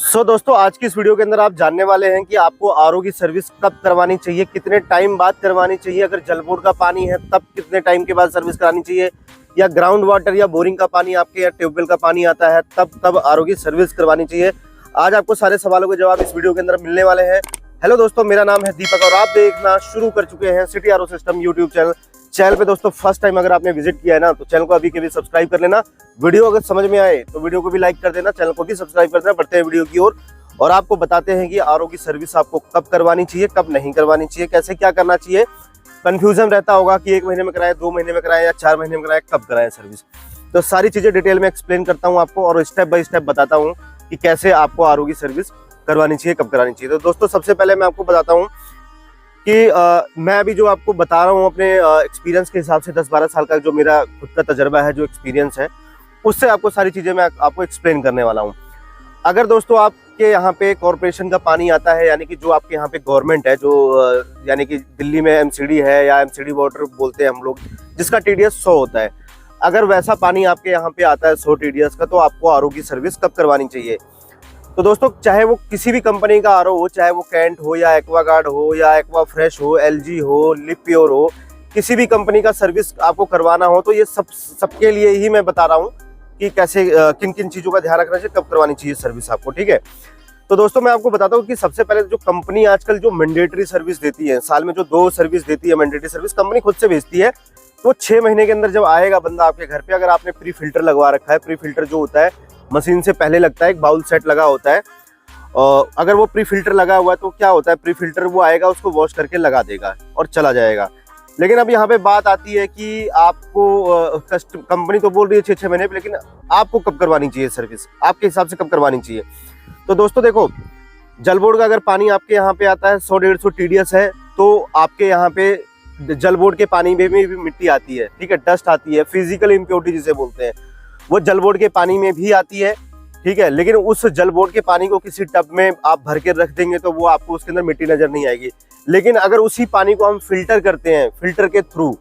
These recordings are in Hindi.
दोस्तों आज की इस वीडियो के अंदर आप जानने वाले हैं कि आपको आरओ की सर्विस कब करवानी चाहिए, कितने टाइम बाद करवानी चाहिए। अगर जल बोर्ड का पानी है तब कितने टाइम के बाद सर्विस करानी चाहिए, या ग्राउंड वाटर या बोरिंग का पानी आपके या ट्यूबवेल का पानी आता है तब आरओ की सर्विस करवानी चाहिए। आज आपको सारे सवालों के जवाब इस वीडियो के अंदर मिलने वाले हैं। हेलो दोस्तों, मेरा नाम है दीपक और आप देखना शुरू कर चुके हैं city RO system YouTube channel पे। दोस्तों फर्स्ट टाइम अगर आपने विजिट किया है ना तो चैनल को अभी के भी सब्सक्राइब कर लेना। वीडियो अगर समझ में आए तो वीडियो को भी लाइक कर देना, चैनल को भी सब्सक्राइब कर देना। बढ़ते हैं वीडियो की ओर और आपको बताते हैं कि आरओ की सर्विस आपको कब करवानी चाहिए, कब नहीं करवानी चाहिए, कैसे क्या करना चाहिए। कंफ्यूजन रहता होगा कि 1 महीने में कराएं, 2 महीने में कराएं या 4 महीने में कराएं, कब कराएं सर्विस। तो सारी चीजें डिटेल में एक्सप्लेन करता हूं आपको और स्टेप बाय स्टेप बताता हूं कि कैसे आपको आरओ की सर्विस करवानी चाहिए, कब करानी चाहिए। तो दोस्तों सबसे पहले मैं आपको बताता हूँ कि मैं अभी जो आपको बता रहा हूँ अपने एक्सपीरियंस के हिसाब से 10-12 साल का जो मेरा खुद का तजर्बा है, जो एक्सपीरियंस है, उससे आपको सारी चीजें मैं आपको एक्सप्लेन करने वाला हूँ। अगर दोस्तों आपके यहाँ पे कॉर्पोरेशन का पानी आता है, यानी कि जो आपके यहाँ पे गवर्नमेंट है, जो यानी कि दिल्ली में एमसीडी है या एमसीडी वाटर बोलते हैं हम लोग, जिसका टीडीएस 100 होता है, अगर वैसा पानी आपके यहाँ पे आता है 100 टीडीएस का, तो आपको आरओ की सर्विस कब करवानी चाहिए। तो दोस्तों चाहे वो किसी भी कंपनी का आरओ हो, चाहे वो कैंट हो या एक्वागार्ड हो या एक्वा फ्रेश हो, एलजी हो, लिप प्योर हो, किसी भी कंपनी का सर्विस आपको करवाना हो तो ये सबके लिए ही मैं बता रहा हूँ कि कैसे किन किन चीज़ों का ध्यान रखना चाहिए, कब करवानी चाहिए सर्विस आपको, ठीक है। तो दोस्तों मैं आपको बताता हूँ कि सबसे पहले जो कंपनी आजकल जो मैंडेटरी सर्विस देती है, साल में जो 2 सर्विस देती है मैंडेटरी सर्विस, कंपनी खुद से भेजती है। तो 6 महीने के अंदर जब आएगा बंदा आपके घर पे, अगर आपने प्री फिल्टर लगवा रखा है, प्री फिल्टर जो होता है मशीन से पहले लगता है, एक बाउल सेट लगा होता है, और अगर वो प्री फिल्टर लगा हुआ है तो क्या होता है, प्री फिल्टर वो आएगा, उसको वॉश करके लगा देगा और चला जाएगा। लेकिन अब यहाँ पे बात आती है कि आपको कंपनी तो बोल रही है 6-6 महीने पे, लेकिन आपको कब करवानी चाहिए सर्विस, आपके हिसाब से कब करवानी चाहिए। तो दोस्तों देखो, जल बोर्ड का अगर पानी आपके यहाँ पे आता है 100-150 टीडीएस है, तो आपके यहाँ पे जल बोर्ड के पानी में भी मिट्टी आती है, ठीक है, डस्ट आती है, फिजिकल इम्प्योरिटी जिसे बोलते हैं, वो जल बोर्ड के पानी में भी आती है, ठीक है। लेकिन उस जल बोर्ड के पानी को किसी टब में आप भर के रख देंगे तो वो आपको उसके अंदर मिट्टी नजर नहीं आएगी। लेकिन अगर उसी पानी को हम फिल्टर करते हैं, फिल्टर के थ्रू,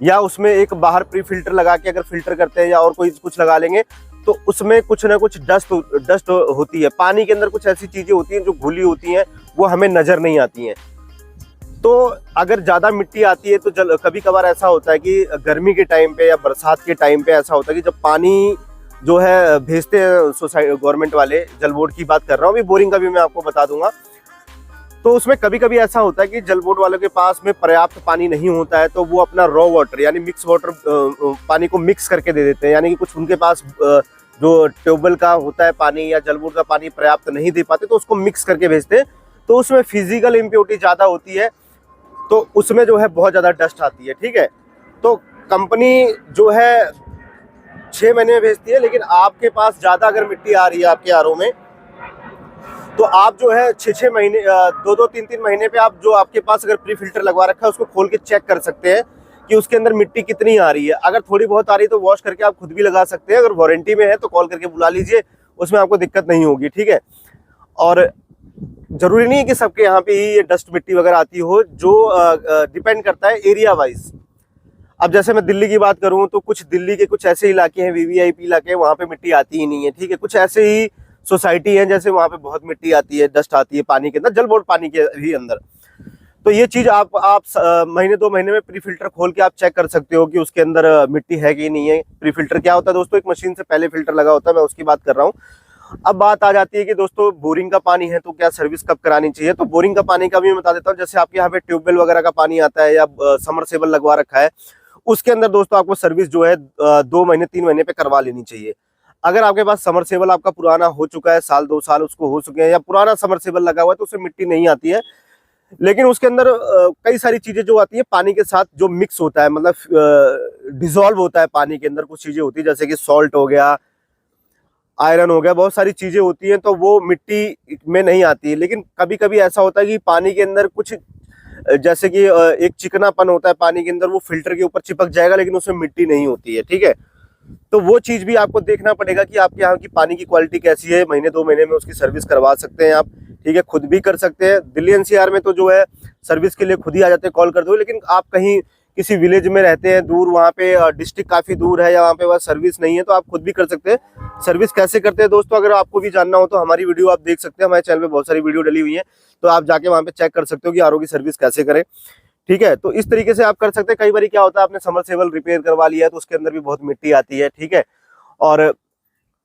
या उसमें एक बाहर प्री फिल्टर लगा के अगर फिल्टर करते हैं या और कोई कुछ लगा लेंगे, तो उसमें कुछ ना कुछ डस्ट होती है, पानी के अंदर कुछ ऐसी चीजें होती हैं जो घुली होती हैं, वो हमें नजर नहीं आती हैं। तो अगर ज्यादा मिट्टी आती है तो कभी कभार ऐसा होता है कि गर्मी के टाइम पे या बरसात के टाइम पे ऐसा होता है कि जब पानी जो है भेजते हैं सोसाइटी गवर्नमेंट वाले, जल बोर्ड की बात कर रहा हूँ, अभी बोरिंग का भी मैं आपको बता दूंगा, तो उसमें कभी कभी ऐसा होता है कि जल बोर्ड वालों के पास में पर्याप्त पानी नहीं होता है, तो वो अपना रॉ वाटर यानी मिक्स वाटर पानी को मिक्स करके दे देते हैं। यानी कि कुछ उनके पास जो ट्यूबवेल का होता है पानी या जल बोर्ड का पानी पर्याप्त नहीं दे पाते, तो उसको मिक्स करके भेजते हैं। तो उसमें फिजिकल इम्प्योरिटी ज्यादा होती है, तो उसमें जो है बहुत ज्यादा डस्ट आती है, ठीक है। तो कंपनी जो है 6 महीने में भेजती है, लेकिन आपके पास ज्यादा अगर मिट्टी आ रही है आपके आरओ में, तो आप जो है 6-6 महीने 2-2 3-3 महीने पे आप जो आपके पास अगर प्री फिल्टर लगवा रखा है उसको खोल के चेक कर सकते हैं कि उसके अंदर मिट्टी कितनी आ रही है। अगर थोड़ी बहुत आ रही है तो वॉश करके आप खुद भी लगा सकते हैं। अगर वारंटी में है तो कॉल करके बुला लीजिए, उसमें आपको दिक्कत नहीं होगी, ठीक है। और जरूरी नहीं है कि सबके यहाँ पे ही ये डस्ट मिट्टी वगैरह आती हो, जो डिपेंड करता है एरिया वाइज। अब जैसे मैं दिल्ली की बात करूं तो कुछ दिल्ली के कुछ ऐसे इलाके हैं, वीवीआईपी इलाके हैं, वहां पे मिट्टी आती ही नहीं है, ठीक है। कुछ ऐसे ही सोसाइटी है जैसे वहां पे बहुत मिट्टी आती है, डस्ट आती है पानी के अंदर, जल बोर्ड पानी के भी अंदर। तो ये चीज आप महीने 2 महीने में प्री फिल्टर खोल के आप चेक कर सकते हो कि उसके अंदर मिट्टी है कि नहीं है। प्री फिल्टर क्या होता है दोस्तों, एक मशीन से पहले फिल्टर लगा होता है, मैं उसकी बात कर रहा हूँ। अब बात आ जाती है कि दोस्तों बोरिंग का पानी है तो क्या सर्विस कब करानी चाहिए। तो बोरिंग का पानी का भी मैं बता देता हूँ। जैसे आपके यहाँ पे ट्यूबवेल वगैरह का पानी आता है या समरसेबल लगवा रखा है, उसके अंदर दोस्तों आपको सर्विस जो है 2 महीने 3 महीने पे करवा लेनी चाहिए। अगर आपके पास समरसेबल आपका पुराना हो चुका है, 1-2 साल उसको हो चुके हैं, या पुराना समरसेबल लगा हुआ है, तो उसमें मिट्टी नहीं आती है। लेकिन उसके अंदर कई सारी चीजें जो आती है पानी के साथ जो मिक्स होता है, मतलब डिसॉल्व होता है पानी के अंदर, कुछ चीजें होती है जैसे कि सॉल्ट हो गया, आयरन हो गया, बहुत सारी चीजें होती हैं, तो वो मिट्टी में नहीं आती है। लेकिन कभी कभी ऐसा होता है कि पानी के अंदर कुछ जैसे कि एक चिकनापन होता है पानी के अंदर, वो फिल्टर के ऊपर चिपक जाएगा लेकिन उसमें मिट्टी नहीं होती है, ठीक है। तो वो चीज भी आपको देखना पड़ेगा कि आपके यहाँ की पानी की क्वालिटी कैसी है। महीने 2 महीने में उसकी सर्विस करवा सकते हैं आप, ठीक है, खुद भी कर सकते हैं। दिल्ली एनसीआर में तो जो है सर्विस के लिए खुद ही आ जाते हैं, कॉल कर दो। लेकिन आप कहीं किसी विलेज में रहते हैं दूर, वहाँ पे डिस्ट्रिक्ट काफी दूर है या वहाँ पे वह सर्विस नहीं है, तो आप खुद भी कर सकते हैं। सर्विस कैसे करते हैं दोस्तों, अगर आपको भी जानना हो तो हमारी वीडियो आप देख सकते हैं, हमारे चैनल पे बहुत सारी वीडियो डली हुई है, तो आप जाके वहाँ पे चेक कर सकते हो कि आरओ की सर्विस कैसे करें। ठीक है, तो इस तरीके से आप कर सकते हैं। कई बार क्या होता है, आपने समरसेबल रिपेयर करवा लिया है तो उसके अंदर भी बहुत मिट्टी आती है। ठीक है, और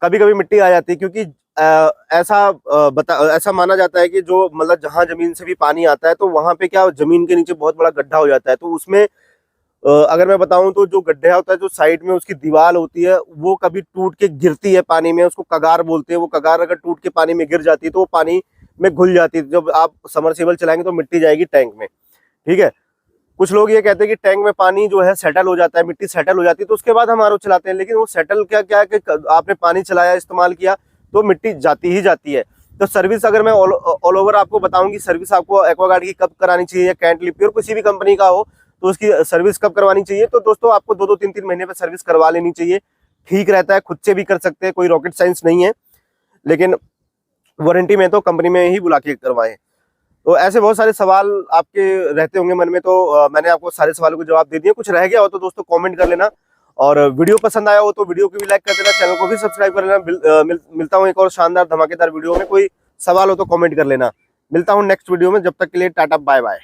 कभी कभी मिट्टी आ जाती है क्योंकि ऐसा माना जाता है कि जो मतलब जहां जमीन से भी पानी आता है तो वहां पे क्या जमीन के नीचे बहुत बड़ा गड्ढा हो जाता है, तो उसमें अगर मैं बताऊं तो जो गड्ढा होता है, जो साइड में उसकी दीवार होती है, वो कभी टूट के गिरती है पानी में, उसको कगार बोलते हैं। वो कगार अगर टूट के पानी में गिर जाती है तो वो पानी में घुल जाती है। जब आप समरसेबल चलाएंगे तो मिट्टी जाएगी टैंक में। ठीक है, कुछ लोग ये कहते हैं कि टैंक में पानी जो है सेटल हो जाता है, मिट्टी सेटल हो जाती है, तो उसके बाद हम आरओ चलाते हैं। लेकिन वो सेटल क्या क्या है कि आपने पानी चलाया, इस्तेमाल किया तो मिट्टी जाती ही जाती है। तो सर्विस अगर मैं ऑल ओवर आपको बताऊं कि सर्विस आपको एक्वागार्ड की कब करानी चाहिए या कैंट लिपियर किसी भी कंपनी का हो तो उसकी सर्विस कब करवानी चाहिए, तो दोस्तों आपको 2-2 3-3 महीने पे सर्विस करवा लेनी चाहिए। ठीक रहता है, खुद से भी कर सकते हैं, कोई रॉकेट साइंस नहीं है, लेकिन वारंटी में तो कंपनी में ही बुला के करवाएं। तो ऐसे बहुत सारे सवाल आपके रहते होंगे मन में, तो मैंने आपको सारे सवालों को जवाब दे दिया। कुछ रह गया हो तो दोस्तों कमेंट कर लेना, और वीडियो पसंद आया हो तो वीडियो को भी लाइक कर देना, चैनल को भी सब्सक्राइब कर लेना। मिलता हूँ एक और शानदार धमाकेदार वीडियो में। कोई सवाल हो तो कमेंट कर लेना। मिलता हूँ नेक्स्ट वीडियो में, जब तक के लिए टाटा बाय बाय।